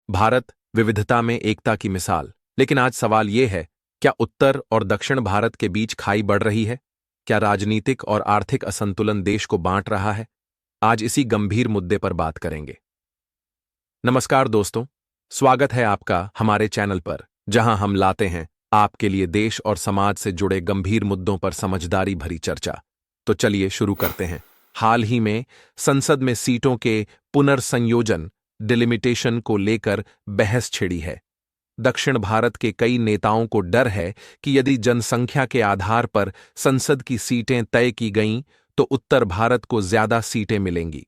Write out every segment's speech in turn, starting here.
भारत विविधता में एकता की मिसाल। लेकिन आज सवाल यह है, क्या उत्तर और दक्षिण भारत के बीच खाई बढ़ रही है? क्या राजनीतिक और आर्थिक असंतुलन देश को बांट रहा है? आज इसी गंभीर मुद्दे पर बात करेंगे। नमस्कार दोस्तों, स्वागत है आपका हमारे चैनल पर, जहां हम लाते हैं आपके लिए देश और समाज से जुड़े गंभीर मुद्दों पर समझदारी भरी चर्चा। तो चलिए शुरू करते हैं। हाल ही में संसद में सीटों के पुनर्संयोजन डिलिमिटेशन को लेकर बहस छिड़ी है। दक्षिण भारत के कई नेताओं को डर है कि यदि जनसंख्या के आधार पर संसद की सीटें तय की गईं तो उत्तर भारत को ज्यादा सीटें मिलेंगी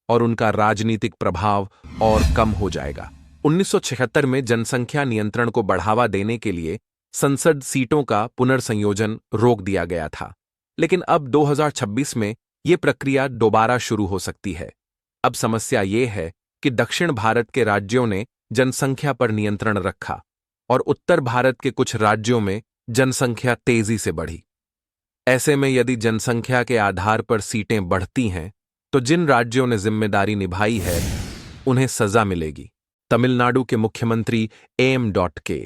और उनका राजनीतिक प्रभाव और कम हो जाएगा। 1976 में जनसंख्या नियंत्रण को बढ़ावा देने के लिए संसद सीटों का पुनर्संयोजन रोक दिया गया था, लेकिन अब 2026 में ये प्रक्रिया दोबारा शुरू हो सकती है। अब समस्या ये है कि दक्षिण भारत के राज्यों ने जनसंख्या पर नियंत्रण रखा और उत्तर भारत के कुछ राज्यों में जनसंख्या तेजी से बढ़ी। ऐसे में यदि जनसंख्या के आधार पर सीटें बढ़ती हैं तो जिन राज्यों ने जिम्मेदारी निभाई है उन्हें सजा मिलेगी। तमिलनाडु के मुख्यमंत्री के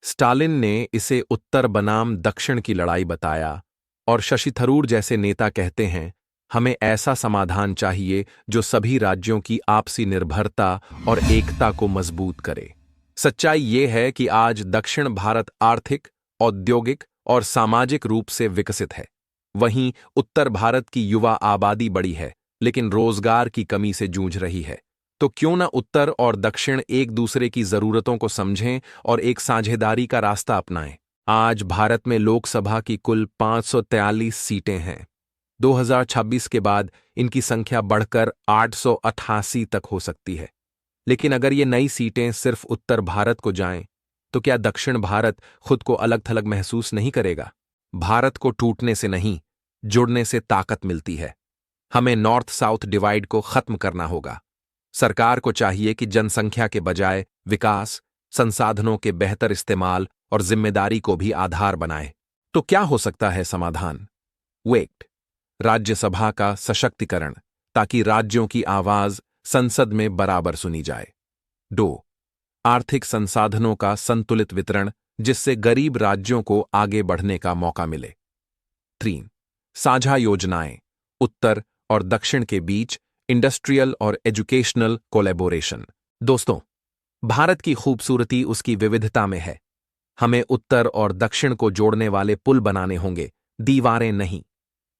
स्टालिन ने इसे उत्तर बनाम दक्षिण की लड़ाई बताया और शशि थरूर जैसे नेता कहते हैं, हमें ऐसा समाधान चाहिए जो सभी राज्यों की आपसी निर्भरता और एकता को मजबूत करे। सच्चाई ये है कि आज दक्षिण भारत आर्थिक, औद्योगिक और सामाजिक रूप से विकसित है। वहीं उत्तर भारत की युवा आबादी बड़ी है, लेकिन रोजगार की कमी से जूझ रही है। तो क्यों न उत्तर और दक्षिण एक दूसरे की जरूरतों को समझें और एक साझेदारी का रास्ता अपनाएं। आज भारत में लोकसभा की कुल 543 सीटें हैं। 2026 के बाद इनकी संख्या बढ़कर 888 तक हो सकती है। लेकिन अगर ये नई सीटें सिर्फ उत्तर भारत को जाएं, तो क्या दक्षिण भारत खुद को अलग थलग महसूस नहीं करेगा? भारत को टूटने से नहीं, जुड़ने से ताकत मिलती है। हमें नॉर्थ साउथ डिवाइड को खत्म करना होगा। सरकार को चाहिए कि जनसंख्या के बजाय विकास, संसाधनों के बेहतर इस्तेमाल और जिम्मेदारी को भी आधार बनाए। तो क्या हो सकता है समाधान? वेट, राज्यसभा का सशक्तिकरण, ताकि राज्यों की आवाज संसद में बराबर सुनी जाए। 2. आर्थिक संसाधनों का संतुलित वितरण, जिससे गरीब राज्यों को आगे बढ़ने का मौका मिले। 3. साझा योजनाएं, उत्तर और दक्षिण के बीच इंडस्ट्रियल और एजुकेशनल कोलैबोरेशन। दोस्तों, भारत की खूबसूरती उसकी विविधता में है। हमें उत्तर और दक्षिण को जोड़ने वाले पुल बनाने होंगे, दीवारें नहीं।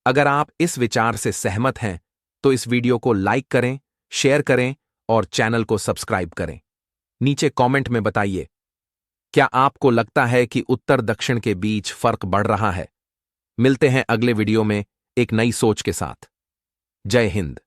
अगर आप इस विचार से सहमत हैं तो इस वीडियो को लाइक करें, शेयर करें और चैनल को सब्सक्राइब करें। नीचे कमेंट में बताइए, क्या आपको लगता है कि उत्तर दक्षिण के बीच फर्क बढ़ रहा है? मिलते हैं अगले वीडियो में एक नई सोच के साथ। जय हिंद।